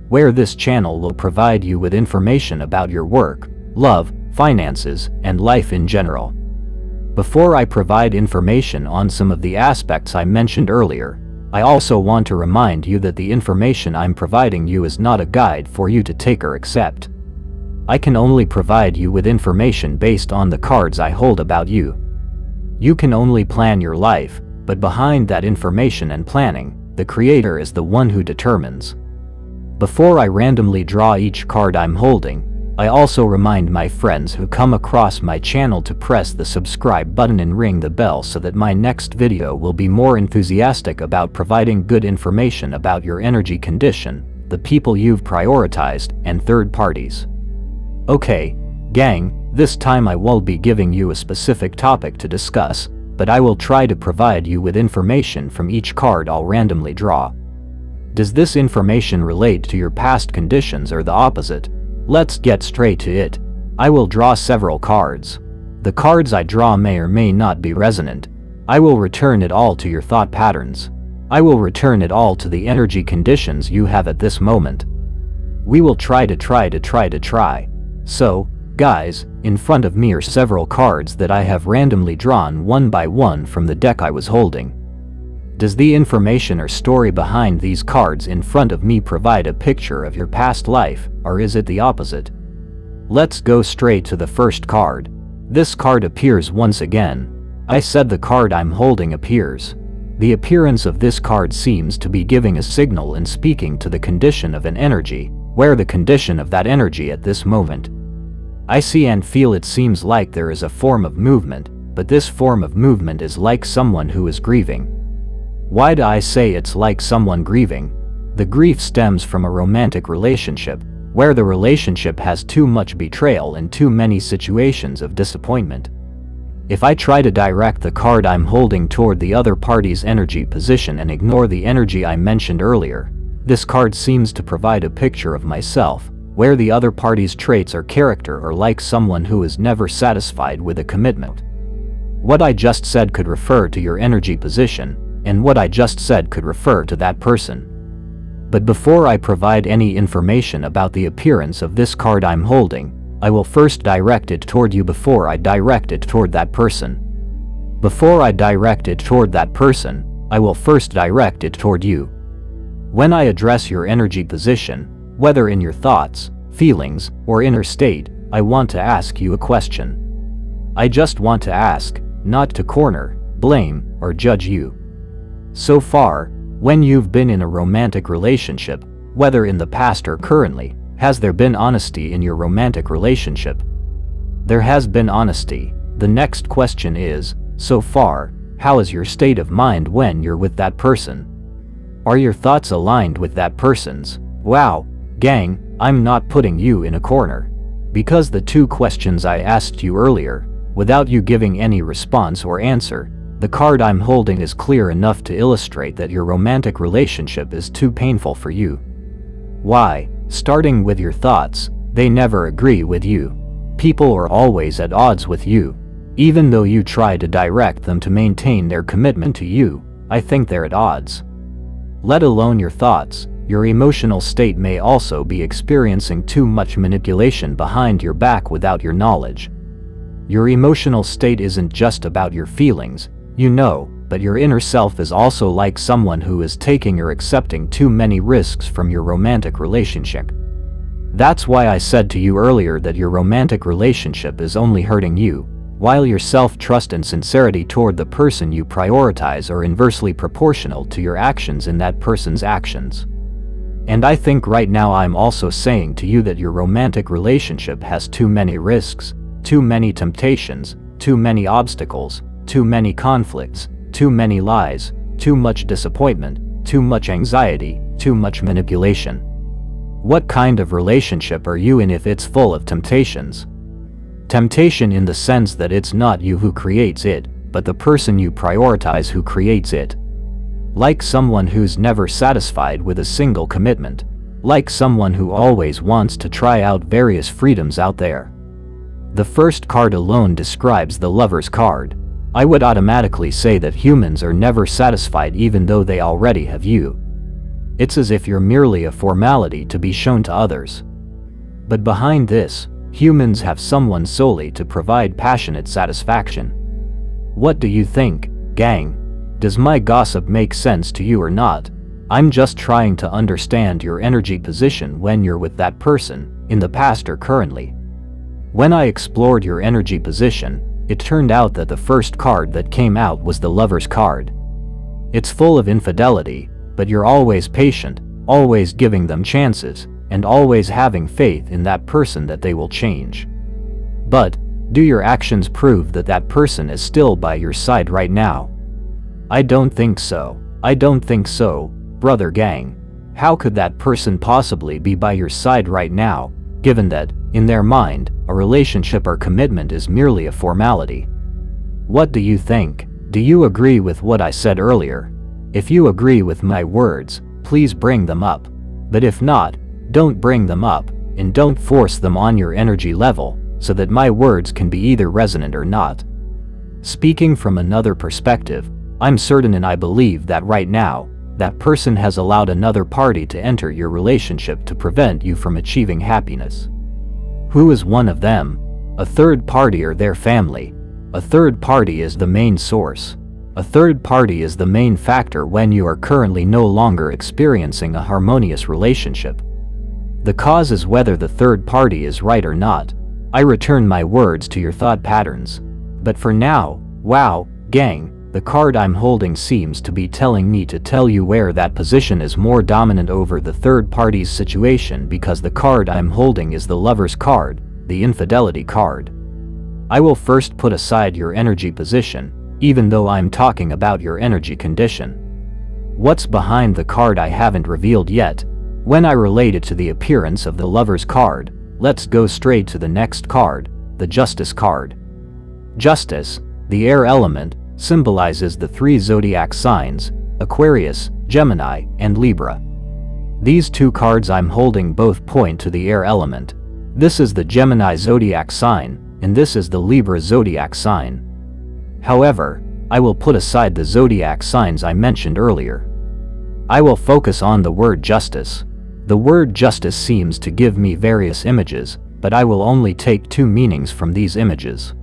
where this channel will provide you with information about your work, love, finances, and life in general. Before I provide information on some of the aspects I mentioned earlier, I also want to remind you that the information I'm providing you is not a guide for you to take or accept. I can only provide you with information based on the cards I hold about you. You can only plan your life, but behind that information and planning, the Creator is the one who determines. Before I randomly draw each card I'm holding, I also remind my friends who come across my channel to press the subscribe button and ring the bell so that my next video will be more enthusiastic about providing good information about your energy condition, the people you've prioritized, and third parties. Okay, gang, this time I will be giving you a specific topic to discuss, but I will try to provide you with information from each card I'll randomly draw. Does this information relate to your past conditions or the opposite? Let's get straight to it. I will draw several cards. The cards I draw may or may not be resonant. I will return it all to your thought patterns. I will return it all to the energy conditions you have at this moment. We will try. So, guys, in front of me are several cards that I have randomly drawn one by one from the deck I was holding. Does the information or story behind these cards in front of me provide a picture of your past life, or is it the opposite? Let's go straight to the first card. This card appears once again. I said the card I'm holding appears. The appearance of this card seems to be giving a signal and speaking to the condition of an energy, where the condition of that energy at this moment. I see and feel it seems like there is a form of movement, but this form of movement is like someone who is grieving. Why do I say it's like someone grieving? The grief stems from a romantic relationship, where the relationship has too much betrayal and too many situations of disappointment. If I try to direct the card I'm holding toward the other party's energy position and ignore the energy I mentioned earlier, this card seems to provide a picture of myself, where the other party's traits or character are like someone who is never satisfied with a commitment. What I just said could refer to your energy position, and what I just said could refer to that person. But before I provide any information about the appearance of this card I'm holding, I will first direct it toward you before I direct it toward that person. Before I direct it toward that person, I will first direct it toward you. When I address your energy position, whether in your thoughts, feelings, or inner state, I want to ask you a question. I just want to ask, not to corner, blame, or judge you. So far, when you've been in a romantic relationship, whether in the past or currently, has there been honesty in your romantic relationship? There has been honesty. The next question is, so far, how is your state of mind when you're with that person? Are your thoughts aligned with that person's? Wow, gang, I'm not putting you in a corner. Because the two questions I asked you earlier, without you giving any response or answer, the card I'm holding is clear enough to illustrate that your romantic relationship is too painful for you. Why? Starting with your thoughts, they never agree with you. People are always at odds with you. Even though you try to direct them to maintain their commitment to you, I think they're at odds. Let alone your thoughts, your emotional state may also be experiencing too much manipulation behind your back without your knowledge. Your emotional state isn't just about your feelings, you know, but your inner self is also like someone who is taking or accepting too many risks from your romantic relationship. That's why I said to you earlier that your romantic relationship is only hurting you, while your self-trust and sincerity toward the person you prioritize are inversely proportional to your actions in that person's actions. And I think right now I'm also saying to you that your romantic relationship has too many risks, too many temptations, too many obstacles, too many conflicts, too many lies, too much disappointment, too much anxiety, too much manipulation. What kind of relationship are you in if it's full of temptations? Temptation in the sense that it's not you who creates it, but the person you prioritize who creates it. Like someone who's never satisfied with a single commitment. Like someone who always wants to try out various freedoms out there. The first card alone describes the Lover's card. I would automatically say that humans are never satisfied even though they already have you. It's as if you're merely a formality to be shown to others. But behind this, humans have someone solely to provide passionate satisfaction. What do you think, gang? Does my gossip make sense to you or not? I'm just trying to understand your energy position when you're with that person, in the past or currently. When I explored your energy position, it turned out that the first card that came out was the Lover's card. It's full of infidelity, but you're always patient, always giving them chances, and always having faith in that person that they will change. But, do your actions prove that that person is still by your side right now? I don't think so. I don't think so, brother gang. How could that person possibly be by your side right now, given that, in their mind, a relationship or commitment is merely a formality? What do you think? Do you agree with what I said earlier? If you agree with my words, please bring them up. But if not, don't bring them up, and don't force them on your energy level, so that my words can be either resonant or not. Speaking from another perspective, I'm certain and I believe that right now, that person has allowed another party to enter your relationship to prevent you from achieving happiness. Who is one of them? A third party or their family. A third party is the main source. A third party is the main factor when you are currently no longer experiencing a harmonious relationship. The cause is whether the third party is right or not. I return my words to your thought patterns. But for now, wow, gang, the card I'm holding seems to be telling me to tell you where that position is more dominant over the third party's situation, because the card I'm holding is the Lover's card, the infidelity card. I will first put aside your energy position, even though I'm talking about your energy condition. What's behind the card I haven't revealed yet. When I relate it to the appearance of the Lover's card, let's go straight to the next card, the Justice card. Justice, the air element, symbolizes the three zodiac signs, Aquarius, Gemini, and Libra. These two cards I'm holding both point to the air element. This is the Gemini zodiac sign, and this is the Libra zodiac sign. However, I will put aside the zodiac signs I mentioned earlier. I will focus on the word justice. The word justice seems to give me various images, but I will only take two meanings from these images.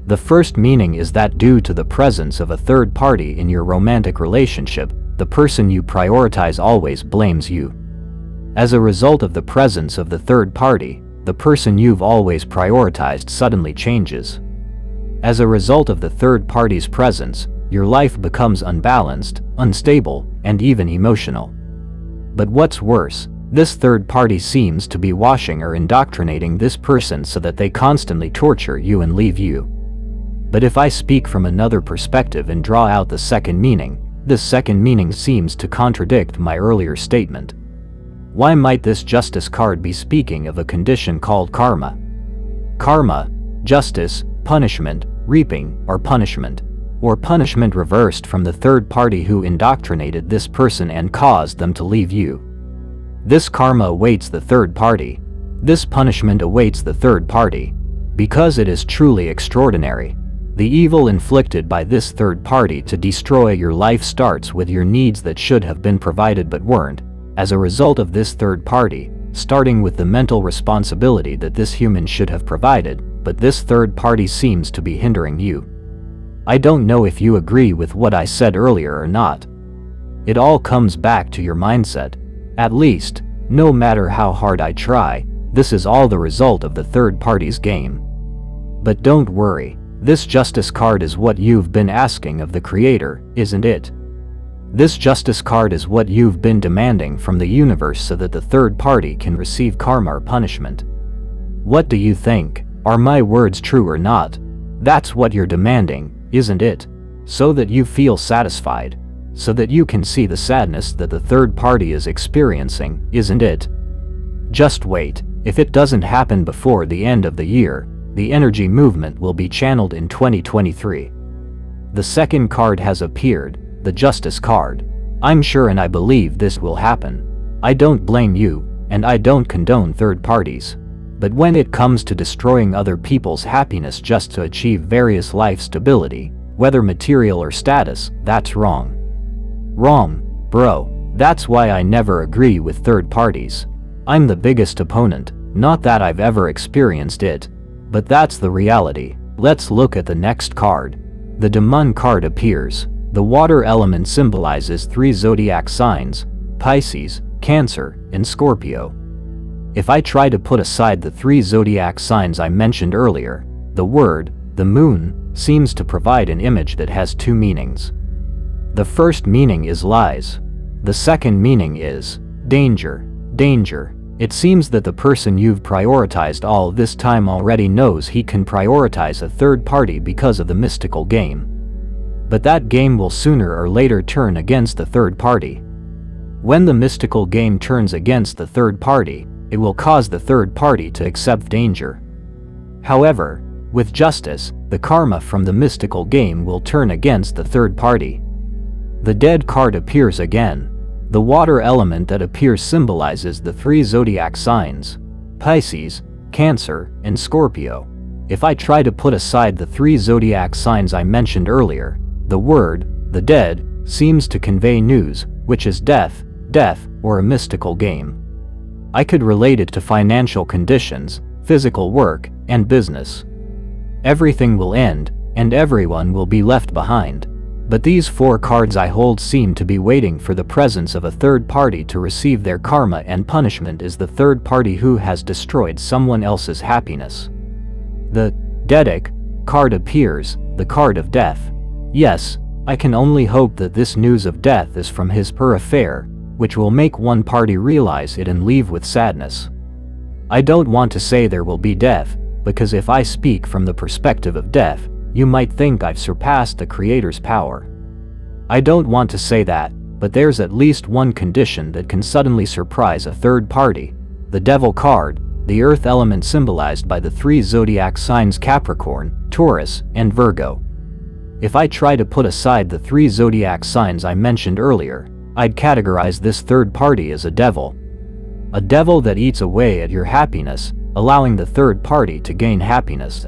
The first meaning is that due to the presence of a third party in your romantic relationship, the person you prioritize always blames you. As a result of the presence of the third party, the person you've always prioritized suddenly changes. As a result of the third party's presence, your life becomes unbalanced, unstable, and even emotional. But what's worse, this third party seems to be washing or indoctrinating this person so that they constantly torture you and leave you. But if I speak from another perspective and draw out the second meaning, this second meaning seems to contradict my earlier statement. Why might this Justice card be speaking of a condition called karma? Karma, justice, punishment, reaping, or punishment reversed from the third party who indoctrinated this person and caused them to leave you. This karma awaits the third party. This punishment awaits the third party. Because it is truly extraordinary. The evil inflicted by this third party to destroy your life starts with your needs that should have been provided but weren't, as a result of this third party, starting with the mental responsibility that this human should have provided, but this third party seems to be hindering you. I don't know if you agree with what I said earlier or not. It all comes back to your mindset. At least, no matter how hard I try, this is all the result of the third party's game. But don't worry. This Justice card is what you've been asking of the Creator, isn't it? This Justice card is what you've been demanding from the universe so that the third party can receive karma or punishment. What do you think? Are my words true or not? That's what you're demanding, isn't it? So that you feel satisfied. So that you can see the sadness that the third party is experiencing, isn't it? Just wait. If it doesn't happen before the end of the year, the energy movement will be channeled in 2023. The second card has appeared, the Justice card. I'm sure and I believe this will happen. I don't blame you, and I don't condone third parties. But when it comes to destroying other people's happiness just to achieve various life stability, whether material or status, that's wrong. Wrong, bro. That's why I never agree with third parties. I'm the biggest opponent, not that I've ever experienced it, but that's the reality. Let's look at the next card. The Damun card appears. The water element symbolizes 3 zodiac signs: Pisces, Cancer, and Scorpio. If I try to put aside the 3 zodiac signs I mentioned earlier, the word, the moon, seems to provide an image that has 2 meanings. The first meaning is lies. The second meaning is danger, danger. It seems that the person you've prioritized all this time already knows he can prioritize a third party because of the mystical game. But that game will sooner or later turn against the third party. When the mystical game turns against the third party, it will cause the third party to accept danger. However, with justice, the karma from the mystical game will turn against the third party. The Dead card appears again. The water element that appears symbolizes the 3 zodiac signs: Pisces, Cancer, and Scorpio. If I try to put aside the 3 zodiac signs I mentioned earlier, the word, the Dead, seems to convey news, which is death, or a mystical game. I could relate it to financial conditions, physical work, and business. Everything will end, and everyone will be left behind. But these 4 cards I hold seem to be waiting for the presence of a third party to receive their karma, and punishment is the third party who has destroyed someone else's happiness. The Deadic card appears, the card of death. Yes, I can only hope that this news of death is from his/her affair, which will make one party realize it and leave with sadness. I don't want to say there will be death, because if I speak from the perspective of death, you might think I've surpassed the Creator's power. I don't want to say that, but there's at least one condition that can suddenly surprise a third party: the Devil card, the earth element symbolized by the 3 zodiac signs Capricorn, Taurus, and Virgo. If I try to put aside the 3 zodiac signs I mentioned earlier, I'd categorize this third party as a devil. A devil that eats away at your happiness, allowing the third party to gain happiness.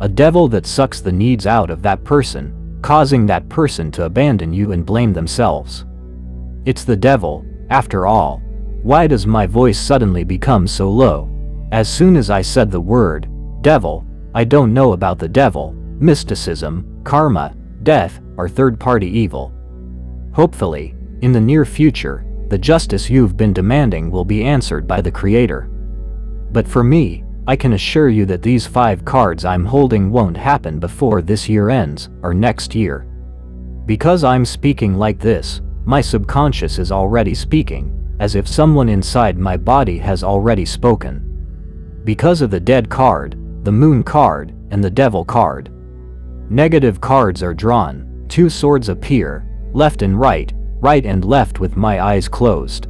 A devil that sucks the needs out of that person, causing that person to abandon you and blame themselves. It's the devil, after all. Why does my voice suddenly become so low? As soon as I said the word, devil, I don't know about the devil, mysticism, karma, death, or third-party evil. Hopefully, in the near future, the justice you've been demanding will be answered by the Creator. But for me, I can assure you that these 5 cards I'm holding won't happen before this year ends, or next year. Because I'm speaking like this, my subconscious is already speaking, as if someone inside my body has already spoken. Because of the Dead card, the Moon card, and the Devil card. Negative cards are drawn, 2 swords appear, left and right and left with my eyes closed.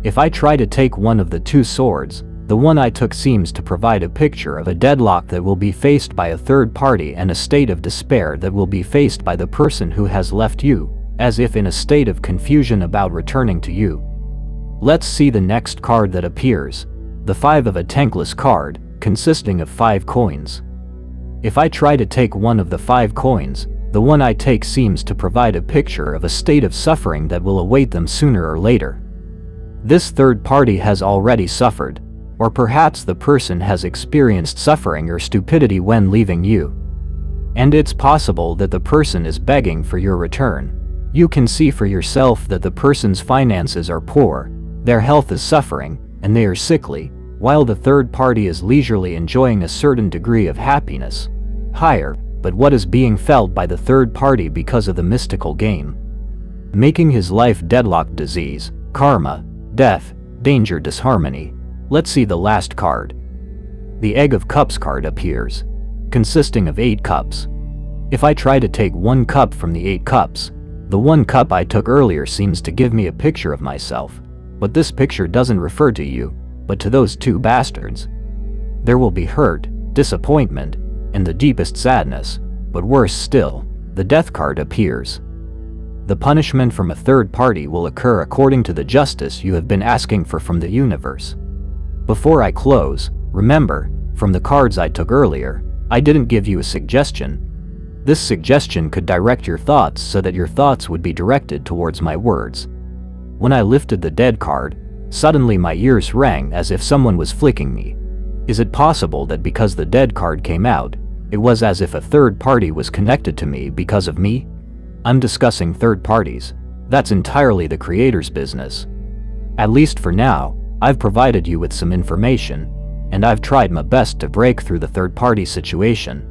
If I try to take one of the 2 swords, the one I took seems to provide a picture of a deadlock that will be faced by a third party and a state of despair that will be faced by the person who has left you, as if in a state of confusion about returning to you. Let's see the next card that appears, the 5 of a Tankless card, consisting of 5 coins. If I try to take one of the 5 coins, the one I take seems to provide a picture of a state of suffering that will await them sooner or later. This third party has already suffered, or perhaps the person has experienced suffering or stupidity when leaving you. And it's possible that the person is begging for your return. You can see for yourself that the person's finances are poor, their health is suffering, and they are sickly, while the third party is leisurely enjoying a certain degree of happiness. Higher, but what is being felt by the third party because of the mystical game. Making his life deadlock, disease, karma, death, danger, disharmony. Let's see the last card. The Egg of Cups card appears, consisting of 8 cups. If I try to take 1 cup from the 8 cups, the 1 cup I took earlier seems to give me a picture of myself, but this picture doesn't refer to you, but to those 2 bastards. There will be hurt, disappointment, and the deepest sadness, but worse still, the Death card appears. The punishment from a third party will occur according to the justice you have been asking for from the universe. Before I close, remember, from the cards I took earlier, I didn't give you a suggestion. This suggestion could direct your thoughts so that your thoughts would be directed towards my words. When I lifted the dead card, suddenly my ears rang as if someone was flicking me. Is it possible that because the dead card came out, it was as if a third party was connected to me because of me? I'm discussing third parties. That's entirely the creator's business. At least for now, I've provided you with some information, and I've tried my best to break through the third party situation.